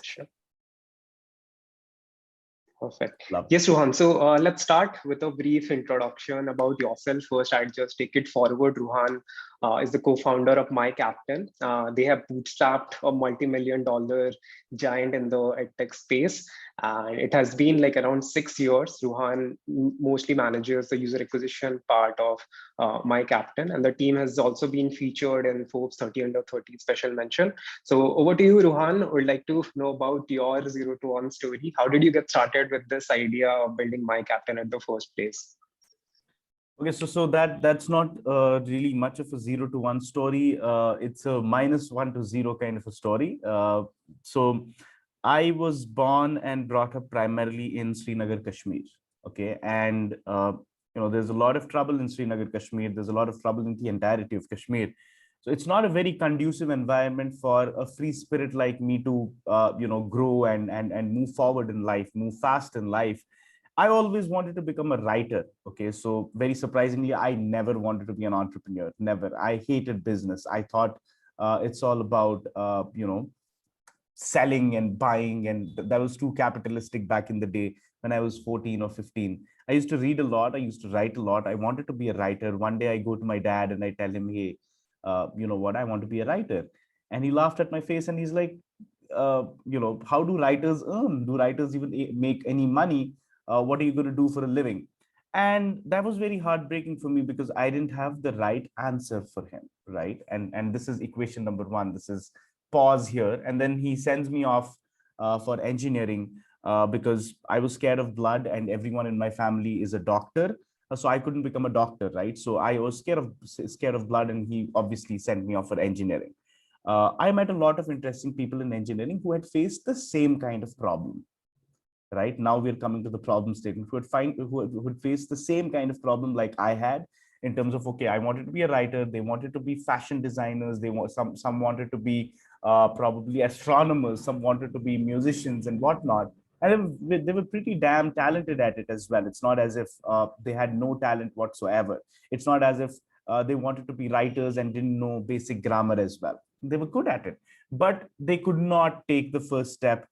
question. Perfect. Love. Yes, Ruhan. So let's start with a brief introduction about yourself. First, I'd just take it forward. Ruhan is the co-founder of MyCaptain. They have bootstrapped a multi-million-dollar giant in the edtech space. And it has been like around 6 years. Ruhan mostly manages the user acquisition part of MyCaptain. And the team has also been featured in Forbes 30 under 30 special mention. So over to you, Ruhan. I would like to know about your 0 to 1 story. How did you get started with this idea of building MyCaptain at the first place? Okay, so that's not really much of a 0 to 1 story. It's a -1 to 0 kind of a story. So I was born and brought up primarily in Srinagar, Kashmir. Okay, and there's a lot of trouble in Srinagar, Kashmir. There's a lot of trouble in the entirety of Kashmir. So it's not a very conducive environment for a free spirit like me to grow and move forward in life, move fast in life. I always wanted to become a writer. Okay, so very surprisingly, I never wanted to be an entrepreneur. Never. I hated business. I thought it's all about selling and buying, and that was too capitalistic back in the day when I was 14 or 15. I used to read a lot. I used to write a lot. I wanted to be a writer. One day I go to my dad and I tell him, hey, you know what, I want to be a writer. And he laughed at my face and he's like, how do writers earn? Do writers even make any money? What are you going to do for a living? And that was very heartbreaking for me because I didn't have the right answer for him, right? And this is equation number one. This is pause here. And then he sends me off for engineering because I was scared of blood and everyone in my family is a doctor. So I couldn't become a doctor, right? So I was scared of blood, and he obviously sent me off for engineering. I met a lot of interesting people in engineering who had faced the same kind of problem. Right now, we're coming to the problem statement. Who would face the same kind of problem like I had, in terms of, okay, I wanted to be a writer. They wanted to be fashion designers. They want some wanted to be probably astronomers. Some wanted to be musicians and whatnot. And they were pretty damn talented at it as well. It's not as if they had no talent whatsoever. It's not as if they wanted to be writers and didn't know basic grammar as well. They were good at it, but they could not take the first step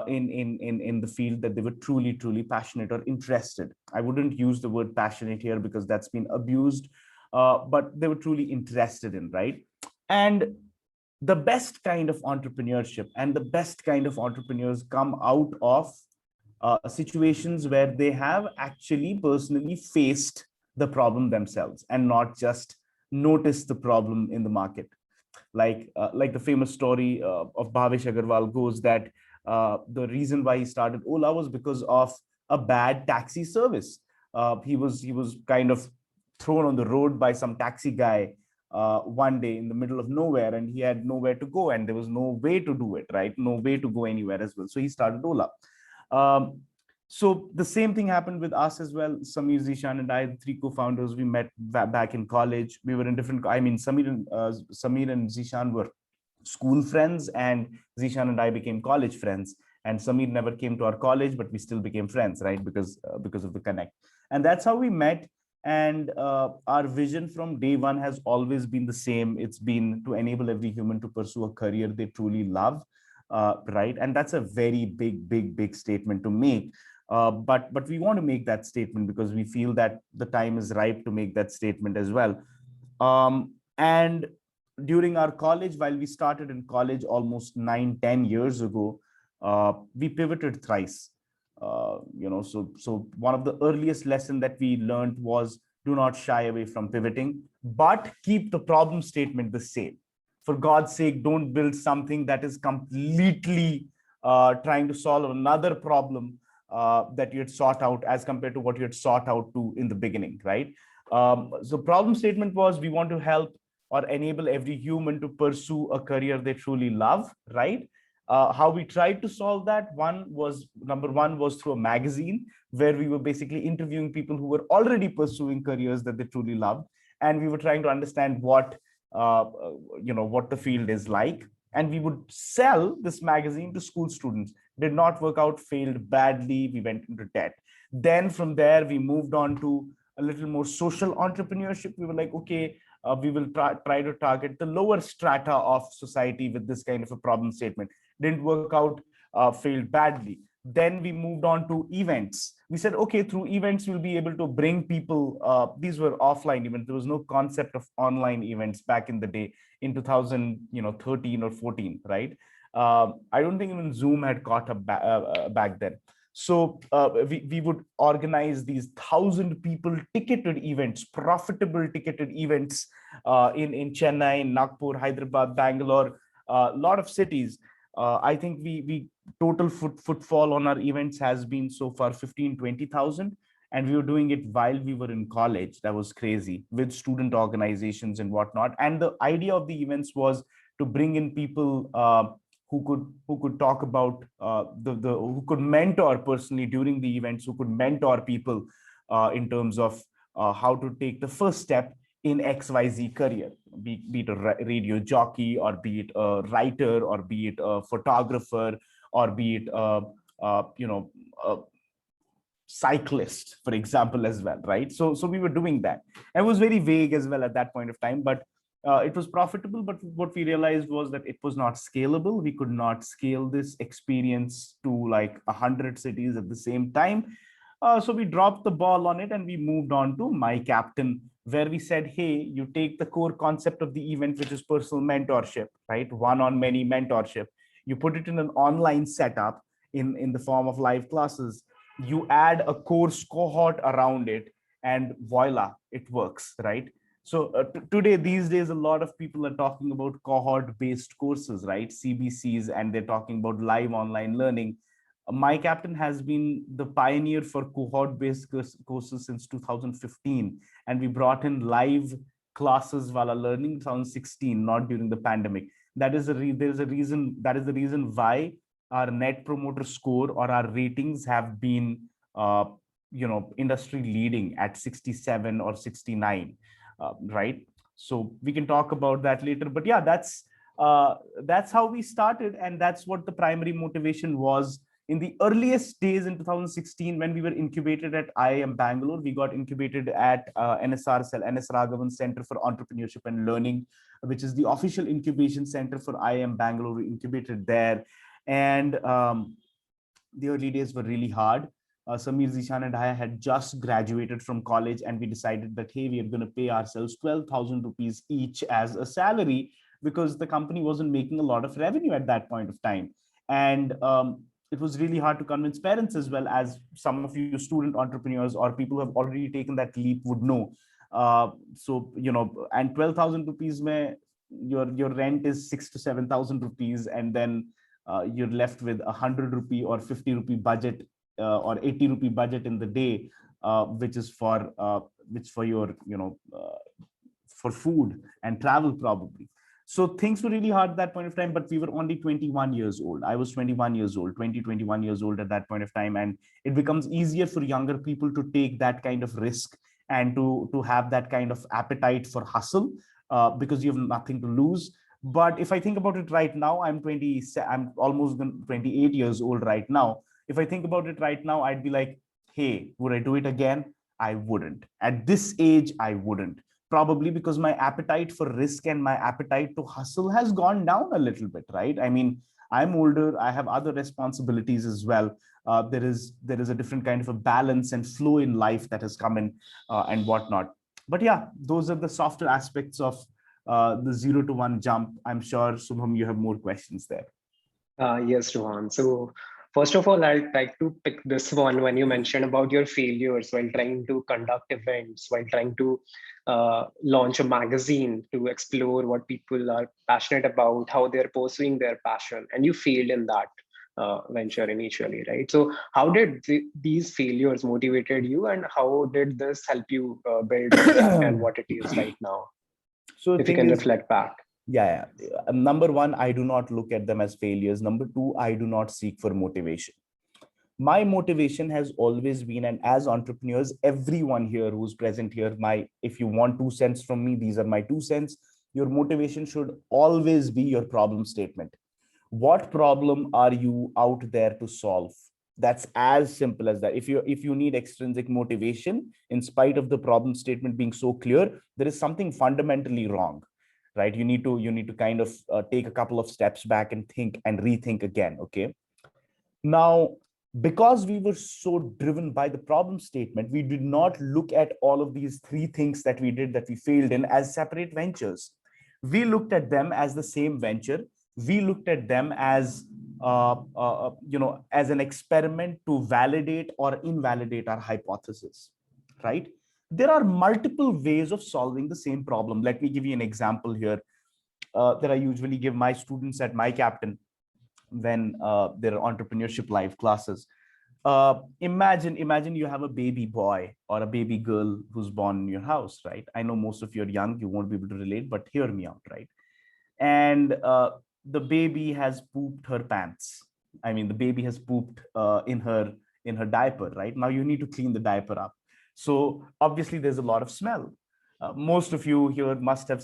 in the field that they were truly passionate or interested. I wouldn't use the word passionate here because that's been abused, but they were truly interested in, right? And the best kind of entrepreneurship and the best kind of entrepreneurs come out of situations where they have actually personally faced the problem themselves and not just noticed the problem in the market. Like the famous story of Bhavesh Agarwal goes that the reason why he started Ola was because of a bad taxi service. He was kind of thrown on the road by some taxi guy one day in the middle of nowhere, and he had nowhere to go, and there was no way to do it, right? No way to go anywhere as well. So he started Ola. So the same thing happened with us as well. Samir, Zishan, and I, the three co-founders, we met back in college. We were in different. I mean, Samir and Zishan were school friends, and Zishan and I became college friends. And Samir never came to our college, but we still became friends, right? Because of the connect. And that's how we met. And our vision from day one has always been the same. It's been to enable every human to pursue a career they truly love, right? And that's a very big statement to make. But we want to make that statement because we feel that the time is ripe to make that statement as well. And during our college, while we started in college almost 9-10 years ago, we pivoted thrice. So one of the earliest lessons that we learned was, do not shy away from pivoting, but keep the problem statement the same. For God's sake, don't build something that is completely trying to solve another problem that you had sought out as compared to what you had sought out to in the beginning, right? So problem statement was, we want to help or enable every human to pursue a career they truly love, right? How we tried to solve that, number one was through a magazine where we were basically interviewing people who were already pursuing careers that they truly loved, and we were trying to understand what the field is like, and we would sell this magazine to school students. Did not work out, failed badly, we went into debt. Then from there we moved on to a little more social entrepreneurship. We were like, okay, we will try to target the lower strata of society with this kind of a problem statement. Didn't work out. failed badly. Then we moved on to events. We said, okay, through events, we'll be able to bring people. These were offline events. There was no concept of online events back in the day in 2013 or 14, right? I don't think even Zoom had caught up back then. So we would organize these 1,000 people ticketed events, profitable ticketed events in Chennai, Nagpur, Hyderabad, Bangalore, a lot of cities. I think we total footfall on our events has been so far 15-20,000, and we were doing it while we were in college. That was crazy, with student organizations and whatnot. And the idea of the events was to bring in people who could talk about who could mentor personally during the events, who could mentor people in terms of how to take the first step in XYZ career, be it a radio jockey, or be it a writer, or be it a photographer, or be it a cyclist, for example, as well, right? So we were doing that. And it was very vague as well at that point of time, but it was profitable. But what we realized was that it was not scalable. We could not scale this experience to like 100 cities at the same time. So we dropped the ball on it, and we moved on to My Captain, where we said, hey, you take the core concept of the event, which is personal mentorship, right? One-on-many mentorship. You put it in an online setup in the form of live classes. You add a course cohort around it, and voila, it works, right? So today, these days, a lot of people are talking about cohort-based courses, right? CBCs, and they're talking about live online learning. My Captain has been the pioneer for cohort-based courses since 2015, and we brought in live classes while learning 2016, not during the pandemic. That is there's a reason. That is the reason why our net promoter score or our ratings have been, industry leading at 67 or 69, right? So we can talk about that later. But yeah, that's how we started, and that's what the primary motivation was. In the earliest days in 2016, when we were incubated at IIM Bangalore, we got incubated at NSR Cell, NS Raghavan Center for Entrepreneurship and Learning, which is the official incubation center for IIM Bangalore. We incubated there. And the early days were really hard. Samir, Zishan, and I had just graduated from college, and we decided that, hey, we are going to pay ourselves 12,000 rupees each as a salary, because the company wasn't making a lot of revenue at that point of time. And it was really hard to convince parents, as well, as some of you student entrepreneurs or people who have already taken that leap would know. And 12,000 rupees, your rent is 6,000 to 7,000 rupees, and then you're left with 100 rupee or 50 rupee budget or 80 rupee budget in the day, which is for your for food and travel probably. So things were really hard at that point of time, but we were only 21 years old. I was 21 years old, 21 years old at that point of time. And it becomes easier for younger people to take that kind of risk and to have that kind of appetite for hustle, because you have nothing to lose. But if I think about it right now, I'm almost 28 years old right now. If I think about it right now, I'd be like, hey, would I do it again? I wouldn't. At this age, I wouldn't. Probably because my appetite for risk and my appetite to hustle has gone down a little bit, right? I mean, I'm older, I have other responsibilities as well. There is a different kind of a balance and flow in life that has come in and whatnot. But yeah, those are the softer aspects of the 0 to 1 jump. I'm sure, Subham, you have more questions there. Yes, Rohan. So first of all, I'd like to pick this one when you mentioned about your failures while trying to conduct events, while trying to launch a magazine to explore what people are passionate about, how they're pursuing their passion, and you failed in that venture initially, right? So how did these failures motivated you, and how did this help you build MyCaptain what it is right now? So if you can reflect back. Yeah. Number one, I do not look at them as failures. Number two, I do not seek for motivation. My motivation has always been, and as entrepreneurs, everyone here who's present here, if you want 2 cents from me, these are my 2 cents. Your motivation should always be your problem statement. What problem are you out there to solve? That's as simple as that. If you need extrinsic motivation, in spite of the problem statement being so clear, there is something fundamentally wrong, right? You need to kind of take a couple of steps back and think and rethink again. Okay. Now, because we were so driven by the problem statement, we did not look at all of these three things that we did that we failed in as separate ventures. We looked at them as the same venture. We looked at them as as an experiment to validate or invalidate our hypothesis, right? There are multiple ways of solving the same problem. Let me give you an example here that I usually give my students at My Captain when there are entrepreneurship live classes. Imagine you have a baby boy or a baby girl who's born in your house, right? I know most of you are young, you won't be able to relate, but hear me out, right? And the baby has pooped her pants. I mean, the baby has pooped in her diaper, right? Now you need to clean the diaper up. So obviously there's a lot of smell. Most of you here must have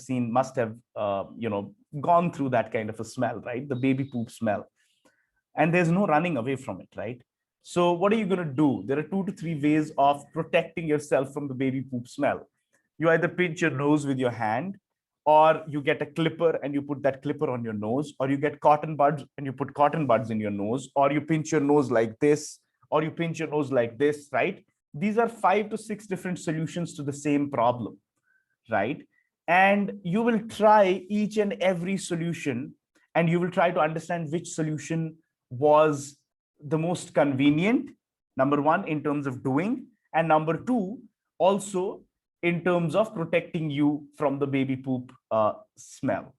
gone through that kind of a smell, right? The baby poop smell. And there's no running away from it, right? So what are you going to do? There are 2 to 3 ways of protecting yourself from the baby poop smell. You either pinch your nose with your hand, or you get a clipper and you put that clipper on your nose, or you get cotton buds and you put cotton buds in your nose, or you pinch your nose like this, or you pinch your nose like this, right? These are 5 to 6 different solutions to the same problem, right? And you will try each and every solution, and you will try to understand which solution was the most convenient, number one, in terms of doing, and number two, also in terms of protecting you from the baby poop smell,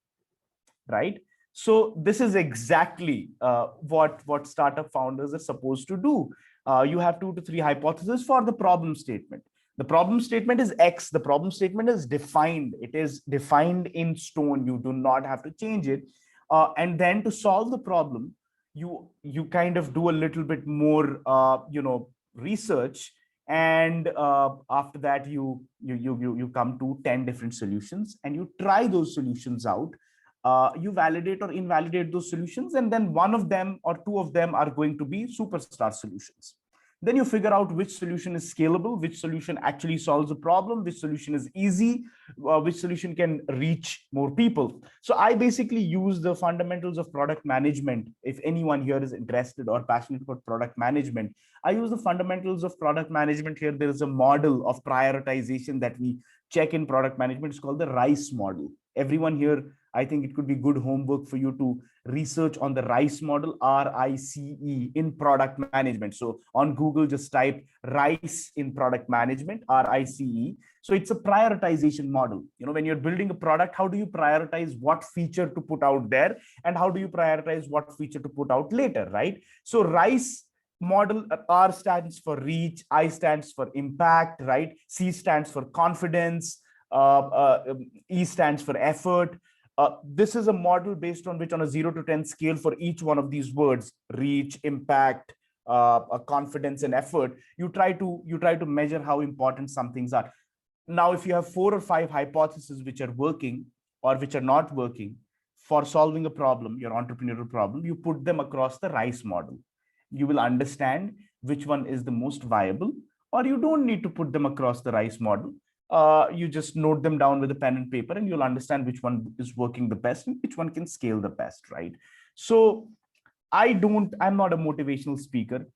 right? So this is exactly what startup founders are supposed to do. You have 2 to 3 hypotheses for the problem statement. The problem statement is X. The problem statement is defined. It is defined in stone. You do not have to change it. And then to solve the problem, you kind of do a little bit more, research. And after that, you come to 10 different solutions and you try those solutions out. You validate or invalidate those solutions, and then one of them or two of them are going to be superstar solutions. Then you figure out which solution is scalable, which solution actually solves a problem, which solution is easy, which solution can reach more people. So I basically use the fundamentals of product management. If anyone here is interested or passionate about product management, I use the fundamentals of product management here. There is a model of prioritization that we check in product management. It's called the RICE model. Everyone here, I think it could be good homework for you to research on the RICE model, RICE, in product management. So on Google, just type RICE in product management, RICE. So it's a prioritization model. When you're building a product, how do you prioritize what feature to put out there, and how do you prioritize what feature to put out later, right? So RICE model, R stands for reach, I stands for impact, right? C stands for confidence, E stands for effort. This is a model based on which, on a 0 to 10 scale for each one of these words, reach, impact, confidence, and effort, you try to measure how important some things are. Now, if you have 4 or 5 hypotheses which are working or which are not working for solving a problem, your entrepreneurial problem, you put them across the RICE model. You will understand which one is the most viable, or you don't need to put them across the RICE model. You just note them down with a pen and paper, and you'll understand which one is working the best and which one can scale the best, right? So I'm not a motivational speaker,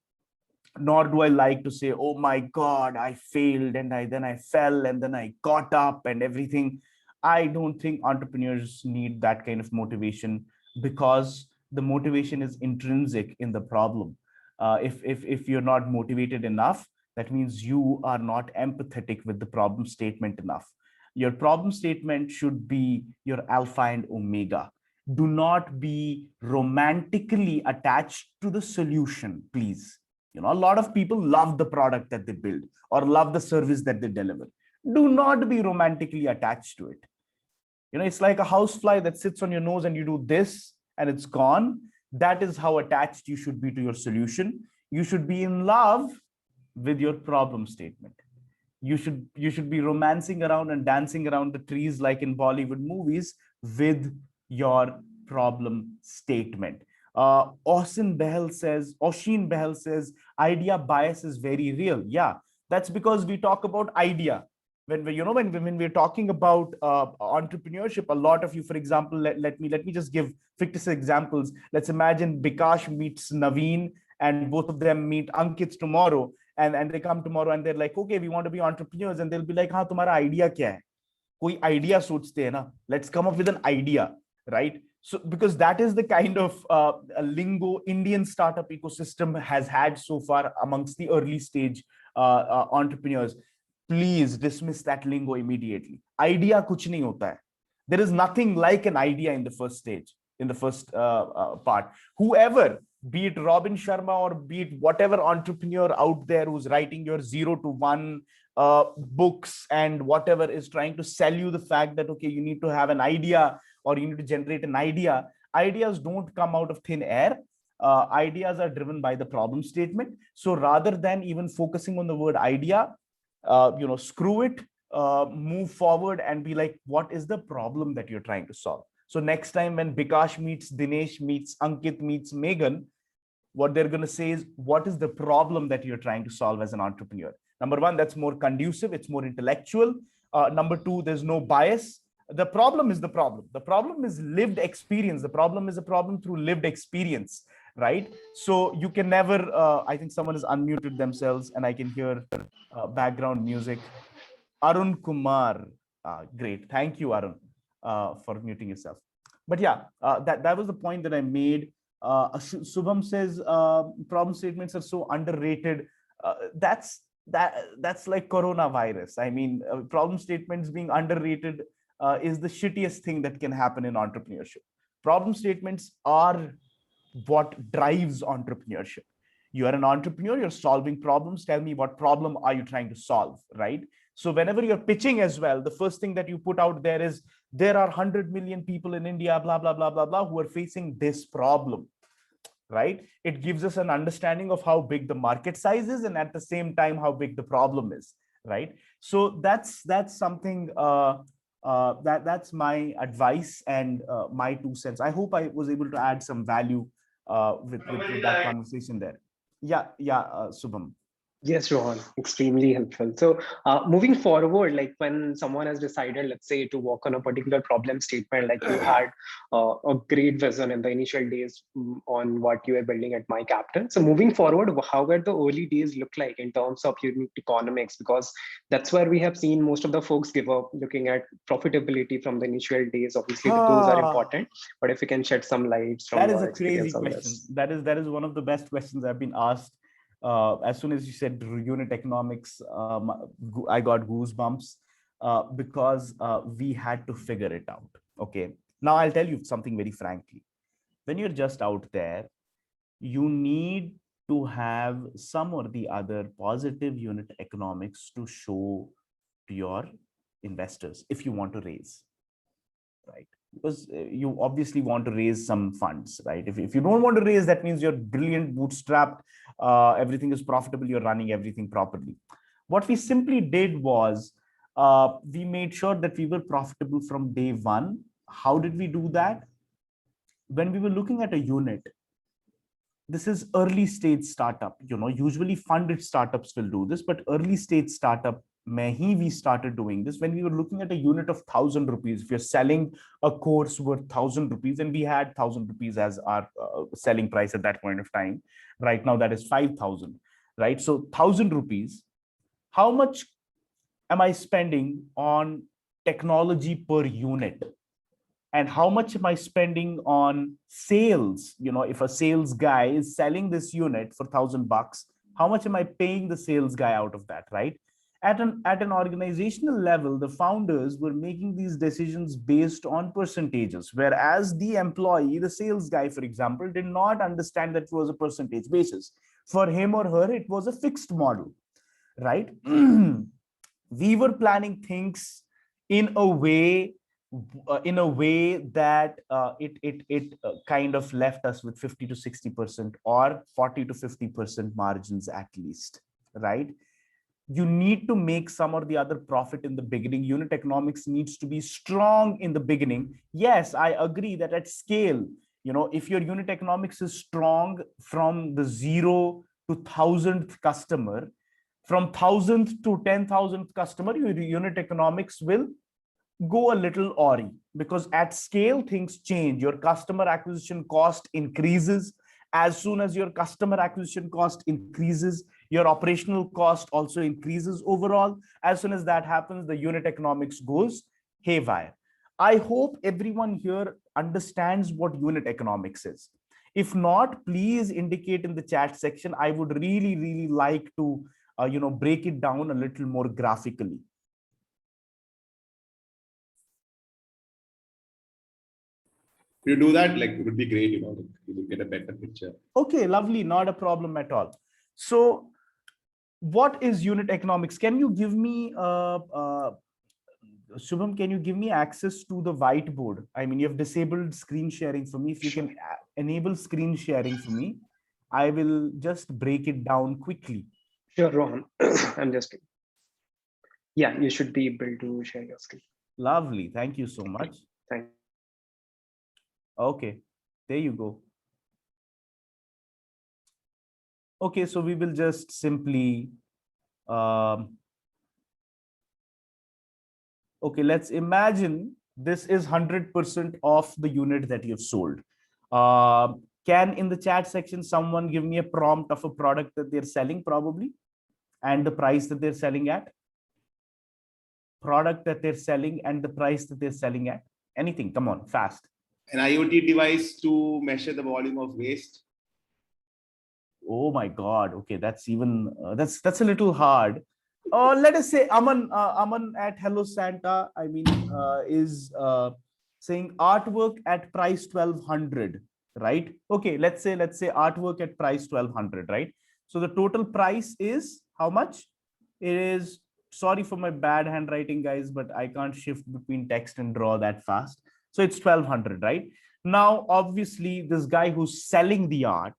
nor do I like to say, oh my God, I failed and then I fell and then I got up and everything. I don't think entrepreneurs need that kind of motivation, because the motivation is intrinsic in the problem. If you're not motivated enough, that means you are not empathetic with the problem statement enough. Your problem statement should be your alpha and omega. Do not be romantically attached to the solution, please. A lot of people love the product that they build or love the service that they deliver. Do not be romantically attached to it. It's like a housefly that sits on your nose and you do this and it's gone. That is how attached you should be to your solution. You should be in love with your problem statement. You should be romancing around and dancing around the trees like in Bollywood movies with your problem statement. Oshin Behel says, idea bias is very real. Yeah, that's because we talk about idea. When we're talking about entrepreneurship, a lot of you, for example, let me just give fictitious examples. Let's imagine Bikash meets Naveen, and both of them meet Ankit tomorrow, and they come tomorrow and they're like, okay, we want to be entrepreneurs, and they'll be like, हाँ तुम्हारा idea क्या है? कोई idea सोचते हैं ना, let's come up with an idea, right? So because that is the kind of lingo Indian startup ecosystem has had so far amongst the early stage entrepreneurs. Please dismiss that lingo immediately. Idea kuch nahi hota hai. There is nothing like an idea in the first stage, in the first part. Whoever, be it Robin Sharma or be it whatever entrepreneur out there who's writing your 0 to 1 books and whatever, is trying to sell you the fact that, okay, you need to have an idea or you need to generate an idea. Ideas don't come out of thin air. Ideas are driven by the problem statement. So rather than even focusing on the word idea, screw it, move forward and be like, what is the problem that you're trying to solve? So next time when Bikash meets Dinesh, meets Ankit, meets Megan, what they're going to say is, what is the problem that you're trying to solve as an entrepreneur? Number one, that's more conducive. It's more intellectual. Number two, there's no bias. The problem is the problem. The problem is lived experience. The problem is a problem through lived experience, right? So you can never, I think someone has unmuted themselves and I can hear background music. Arun Kumar. Great. Thank you, Arun, for muting yourself. But yeah, that was the point that I made. Subham says problem statements are so underrated. That's like coronavirus. I mean, problem statements being underrated is the shittiest thing that can happen in entrepreneurship. Problem statements are what drives entrepreneurship. You are an entrepreneur, you're solving problems. Tell me, what problem are you trying to solve, right? So whenever you're pitching as well, the first thing that you put out there is, there are 100 million people in India, blah, blah, blah, blah, blah, who are facing this problem, right? It gives us an understanding of how big the market size is and at the same time, how big the problem is, right? So that's something, that's my advice and my 2 cents. I hope I was able to add some value with that conversation there. Yeah, Subham. Yes, Rohan, extremely helpful. So moving forward, like when someone has decided, let's say, to work on a particular problem statement, like you had a great vision in the initial days on what you were building at MyCaptain. So moving forward, how were the early days look like in terms of unit economics? Because that's where we have seen most of the folks give up, looking at profitability from the initial days. Obviously, those are important, but if you can shed some lights from your experience on this. That is one of the best questions I've been asked. As soon as you said unit economics, I got goosebumps because we had to figure it out. Okay. Now I'll tell you something very frankly. When you're just out there, you need to have some or the other positive unit economics to show to your investors if you want to raise, right? Because you obviously want to raise some funds, right? If you don't want to raise, that means you're brilliant, bootstrapped, everything is profitable, you're running everything properly. What we simply did was we made sure that we were profitable from day one. How did we do that? When we were looking at a unit, this is early stage startup, usually funded startups will do this, but early stage startup, we started doing this when we were looking at a unit of 1,000 rupees. If you're selling a course worth 1,000 rupees, and we had 1,000 rupees as our selling price at that point of time, right now that is 5,000, right? So 1,000 rupees, how much am I spending on technology per unit? And how much am I spending on sales? If a sales guy is selling this unit for $1,000, how much am I paying the sales guy out of that, right? At an organizational level, the founders were making these decisions based on percentages, whereas the employee, the sales guy, for example, did not understand that it was a percentage basis. For him or her, it was a fixed model, right? We were planning things in a way that it kind of left us with 50 to 60% or 40 to 50% margins at least, right? You need to make some or the other profit in the beginning. Unit economics needs to be strong in the beginning. Yes, I agree that at scale, if your unit economics is strong from the 0 to 1,000th customer, from 1,000th to 10,000th customer, your unit economics will go a little awry, because at scale things change. Your customer acquisition cost increases, As soon as your customer acquisition cost increases, your operational cost also increases overall. As soon as that happens, the unit economics goes haywire. I hope everyone here understands what unit economics is. If not, please indicate in the chat section. I would really, really like to break it down a little more graphically. You do that, like, it would be great, you will get a better picture. Okay, lovely, not a problem at all. So what is unit economics? Can you give me Shubham, can you give me access to the whiteboard? I mean, you have disabled screen sharing for me. If you can enable screen sharing for me, I will just break it down quickly. Sure, Rohan. I'm just, yeah, you should be able to share your screen. Lovely. Thank you so much. Thank you. Okay, there you go. Okay, so we will just simply, okay, let's imagine this is 100% of the unit that you've sold. Can in the chat section someone give me a prompt of a product that they're selling probably and the price that they're selling at? Product that they're selling and the price that they're selling at? Anything, come on, fast. An IoT device to measure the volume of waste. Oh my God. Okay, that's even that's a little hard. Let us say Aman at Hello Santa, I mean, is saying artwork at price 1200, right? Okay, let's say artwork at price 1200, right? So the total price is how much? It is, sorry for my bad handwriting, guys, but I can't shift between text and draw that fast. So it's 1200, right? Now, obviously, this guy who's selling the art,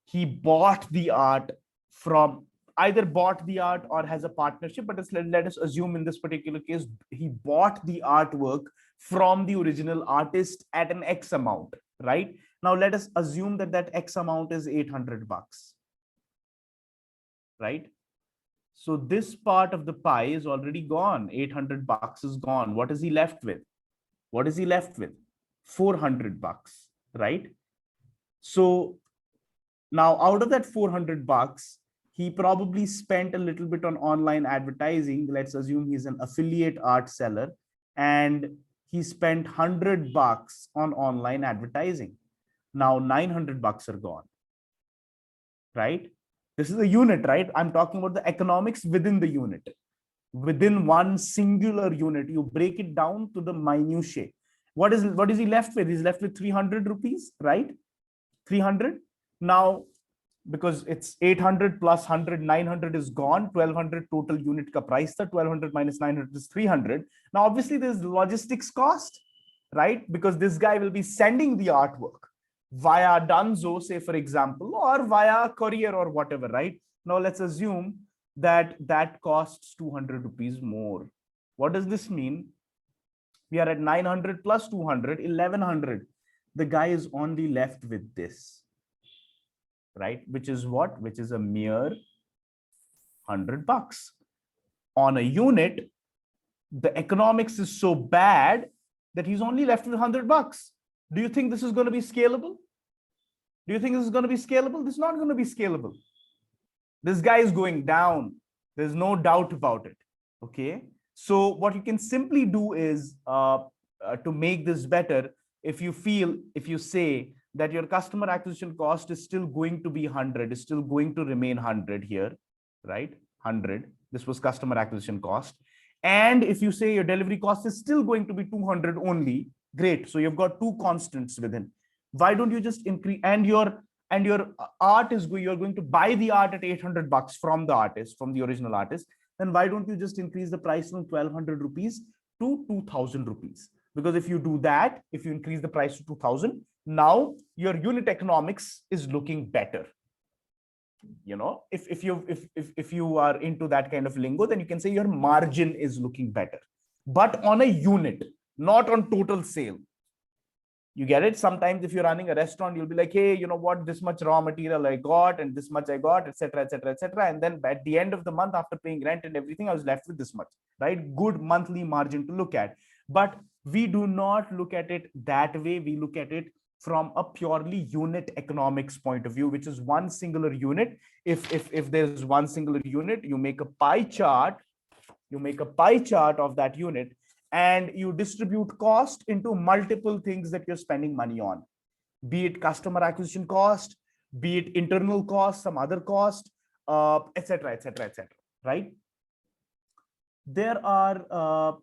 he bought the art from, either bought the art or has a partnership, but let us assume in this particular case, he bought the artwork from the original artist at an X amount, right? Now, let us assume that that X amount is 800 bucks, right? So this part of the pie is already gone. 800 bucks is gone. What is he left with? What is he left with? 400 bucks, right? So now out of that 400 bucks, he probably spent a little bit on online advertising. Let's assume he's an affiliate art seller and he spent 100 bucks on online advertising. Now 900 bucks are gone, right? This is a unit, right? I'm talking about the economics within the unit. Within one singular unit, you break it down to the minutiae. What is he left with? He's left with 300 rupees, right? 300. Now, because it's 800 plus 100, 900 is gone. 1200 total unit ka price tha. 1200 minus 900 is 300. Now, obviously, there's logistics cost, right? Because this guy will be sending the artwork via Dunzo, say, for example, or via courier or whatever, right? Now, let's assume that that costs 200 rupees more. What does this mean? We are at 900 plus 200, 1100. The guy is only left with this, right? Which is what? Which is a mere 100 bucks. On a unit, the economics is so bad that he's only left with 100 bucks. Do you think this is going to be scalable? Do you think this is going to be scalable? This is not going to be scalable. This guy is going down. There's no doubt about it. Okay. So what you can simply do is to make this better, if you say that your customer acquisition cost is still going to be 100, is still going to remain 100 here, right? 100. This was customer acquisition cost. And if you say your delivery cost is still going to be 200 only, great. So you've got two constants within. Why don't you just increase, and your art is you're going to buy the art at 800 bucks from the artist, from the original artist, then why don't you just increase the price from 1200 rupees to 2000 rupees? Because if you do that, if you increase the price to 2000, now your unit economics is looking better. You know, if you are into that kind of lingo, then you can say your margin is looking better, but on a unit, not on total sale. You get it? Sometimes if you're running a restaurant, you'll be like, hey, you know what, this much raw material I got and this much I got, etc., etc., etc. And then at the end of the month, after paying rent and everything, I was left with this much, right? Good monthly margin to look at. But we do not look at it that way. We look at it from a purely unit economics point of view, which is one singular unit. If there's one singular unit, you make a pie chart, of that unit, and you distribute cost into multiple things that you're spending money on, be it customer acquisition cost, be it internal cost, some other cost, etc., etc., etc. Right? There are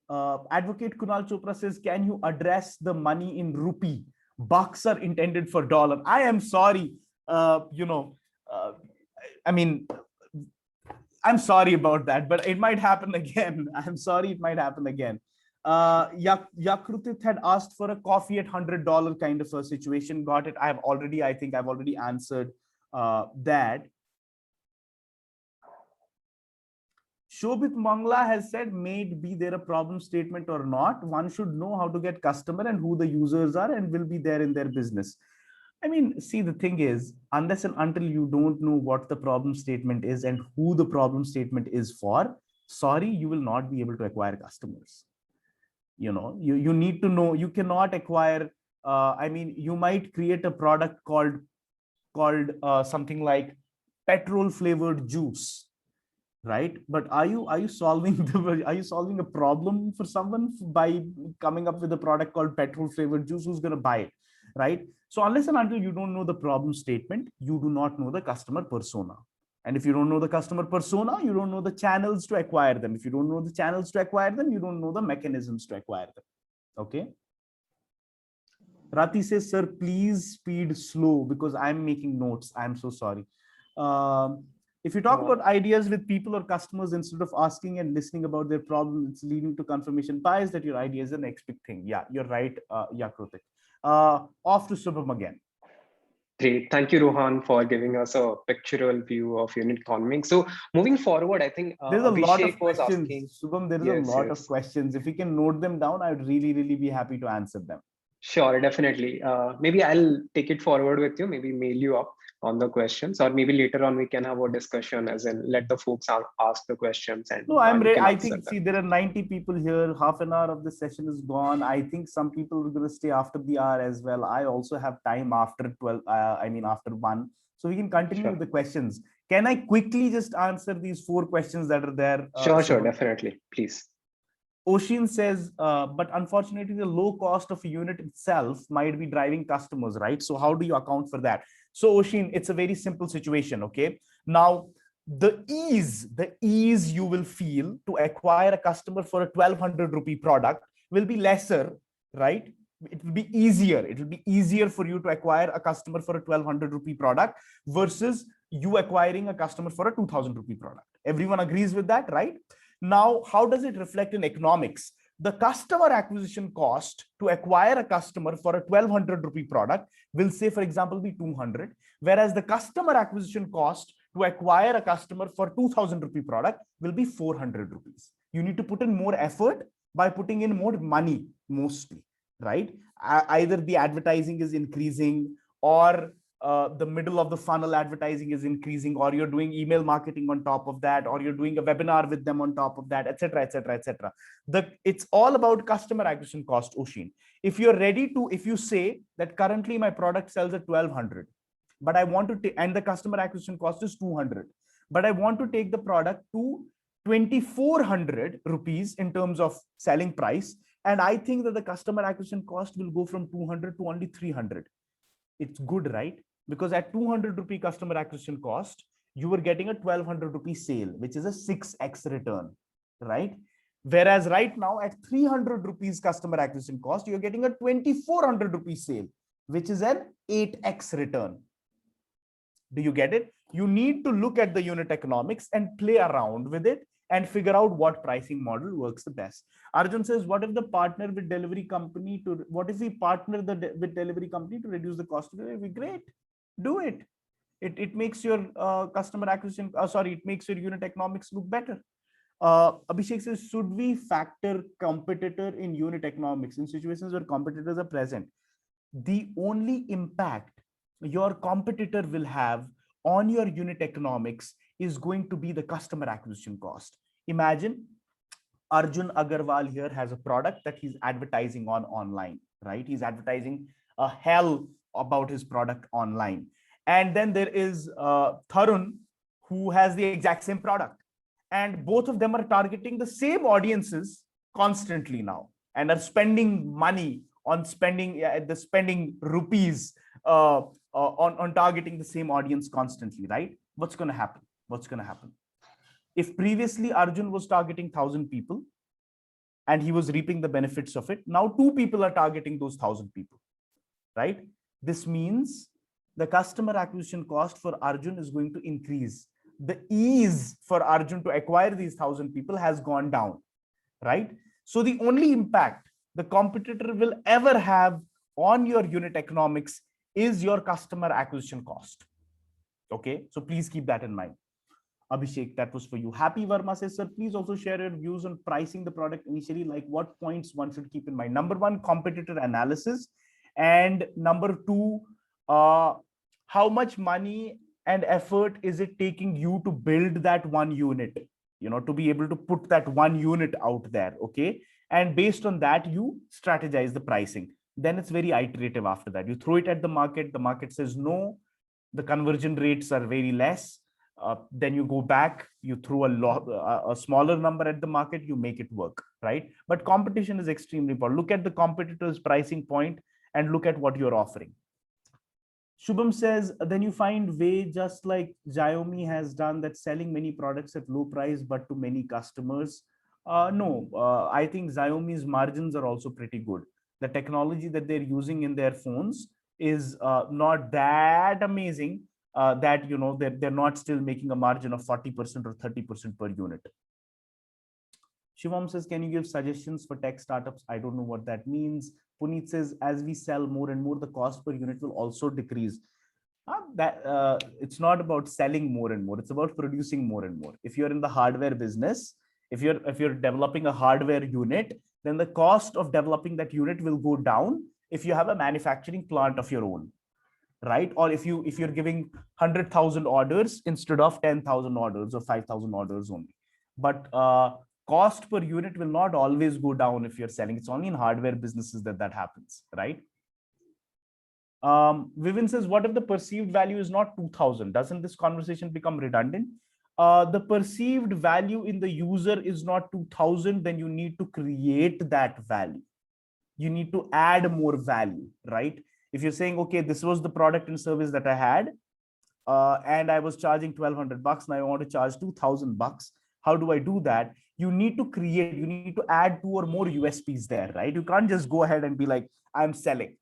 Advocate Kunal Chopra says, can you address the money in rupee? Bucks are intended for dollar. I am sorry. I mean, I'm sorry about that, but it might happen again. I'm sorry, it might happen again. Yakrutit had asked for a coffee at $100 kind of a situation. Got it. I think I've already answered that. Shobit Mangla has said, may it be there a problem statement or not, one should know how to get customer and who the users are and will be there in their business. I mean, see, the thing is, unless and until you don't know what the problem statement is and who the problem statement is for, sorry, you will not be able to acquire customers. You need to know. You cannot acquire. I mean, you might create a product called something like petrol flavored juice, right? But are you solving a problem for someone by coming up with a product called petrol flavored juice? Who's going to buy it, right? So unless and until you don't know the problem statement, you do not know the customer persona. And if you don't know the customer persona, you don't know the channels to acquire them. If you don't know the channels to acquire them, you don't know the mechanisms to acquire them. Okay. Rati says, sir, please speed slow because I'm making notes. I'm so sorry. If you talk about ideas with people or customers, instead of asking and listening about their problem, it's leading to confirmation bias that your idea is the next big thing. Yeah, you're right. Yakrutik. Off to Subham again. Great. Thank you, Rohan, for giving us a pictorial view of unit economics. So moving forward, I think there's a lot of Abhishek was questions. asking. Subham, there is a lot of questions. If we can note them down, I'd really, really be happy to answer them. Sure, definitely. Maybe I'll take it forward with you, maybe mail you up on the questions, or maybe later on we can have a discussion, as in let the folks ask the questions. And no, I'm ready. I think, see, there are 90 people here. Half an hour of the session is gone. I think some people are going to stay after the hour as well. I also have time after 12, after 1. So we can continue with the questions. Can I quickly just answer these 4 questions that are there? Sure, definitely. Please. Oshin says, but unfortunately, the low cost of a unit itself might be driving customers, right? So how do you account for that? So Oshin, it's a very simple situation, okay? Now, the ease you will feel to acquire a customer for a 1,200 rupee product will be lesser, right? It will be easier. It will be easier for you to acquire a customer for a 1,200 rupee product versus you acquiring a customer for a 2,000 rupee product. Everyone agrees with that, right? Now, how does it reflect in economics? The customer acquisition cost to acquire a customer for a 1,200 rupee product will, say, for example, be 200, whereas the customer acquisition cost to acquire a customer for 2,000 rupee product will be 400 rupees. You need to put in more effort by putting in more money, mostly, right? Either the advertising is increasing, or the middle of the funnel advertising is increasing, or you're doing email marketing on top of that, or you're doing a webinar with them on top of that, etc., etc., etc. It's all about customer acquisition cost, Oshin. If you're ready to, if you say that currently my product sells at 1,200, but I want to, and the customer acquisition cost is 200, but I want to take the product to 2,400 rupees in terms of selling price, and I think that the customer acquisition cost will go from 200 to only 300. It's good, right? Because at 200 rupee customer acquisition cost, you were getting a 1,200 rupee sale, which is a 6x return, right? Whereas right now at 300 rupees customer acquisition cost, you're getting a 2,400 rupee sale, which is an 8x return. Do you get it? You need to look at the unit economics and play around with it and figure out what pricing model works the best. Arjun says, what if the partner with delivery company to, what if we partner with delivery company to reduce the cost of delivery? Great, do it. It makes your customer acquisition, it makes your unit economics look better. Abhishek says, should we factor competitor in unit economics in situations where competitors are present? The only impact your competitor will have on your unit economics is going to be the customer acquisition cost. Imagine Arjun Agarwal here has a product that he's advertising on online, right? He's advertising a hell about his product online. And then there is Tarun, who has the exact same product. And both of them are targeting the same audiences constantly now and are spending money on spending rupees on targeting the same audience constantly, right? What's going to happen? What's going to happen? If previously Arjun was targeting 1,000 people and he was reaping the benefits of it, now 2 people are targeting those 1,000 people, right? This means the customer acquisition cost for Arjun is going to increase. The ease for Arjun to acquire these 1,000 people has gone down, right? So the only impact the competitor will ever have on your unit economics is your customer acquisition cost. Okay, so please keep that in mind. Abhishek, that was for you. Happy Verma says, sir, please also share your views on pricing the product initially, like what points one should keep in mind. Number 1, competitor analysis. And number 2, how much money and effort is it taking you to build that one unit, to be able to put that one unit out there, okay? And based on that, you strategize the pricing. Then it's very iterative after that. You throw it at the market says no, the conversion rates are very less. Then you go back, you throw a smaller number at the market, you make it work, right? But competition is extremely important. Look at the competitor's pricing point and look at what you're offering. Shubham says, then you find way just like Xiaomi has done, that selling many products at low price, but to many customers. No, I think Xiaomi's margins are also pretty good. The technology that they're using in their phones is not that amazing that, they're not still making a margin of 40% or 30% per unit. Shivam says, can you give suggestions for tech startups? I don't know what that means. Puneet says, as we sell more and more, the cost per unit will also decrease. It's not about selling more and more. It's about producing more and more. If you're in the hardware business, if you're developing a hardware unit, then the cost of developing that unit will go down if you have a manufacturing plant of your own, right? Or if you're giving 100,000 orders instead of 10,000 orders or 5,000 orders only. But cost per unit will not always go down if you're selling. It's only in hardware businesses that happens, right? Vivin says, what if the perceived value is not 2,000? Doesn't this conversation become redundant? The perceived value in the user is not 2,000, then you need to create that value. You need to add more value, right? If you're saying, okay, this was the product and service that I had, and I was charging 1,200 bucks, and I want to charge 2,000 bucks. How do I do that? You need to add 2 or more USPs there, right? You can't just go ahead and be like, I'm selling,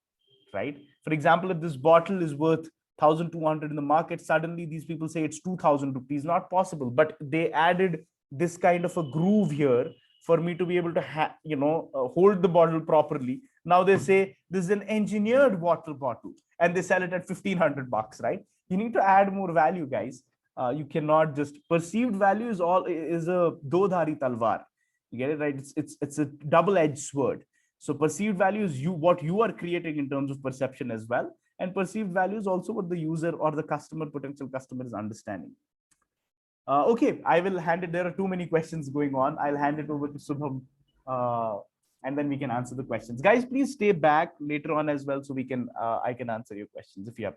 right? For example, if this bottle is worth 1,200 in the market, suddenly these people say it's 2,000 rupees. Not possible, but they added this kind of a groove here for me to be able to hold the bottle properly. Now they say this is an engineered water bottle and they sell it at 1,500 bucks, right? You need to add more value, guys. You cannot just perceived value is a dodhari talwar. You get it, right? It's a double-edged sword. So perceived value is what you are creating in terms of perception as well. And perceived value is also what the user or the potential customer is understanding. Okay, I will hand it. There are too many questions going on. I'll hand it over to Subham, and then we can answer the questions. Guys, please stay back later on as well, so I can answer your questions if you have.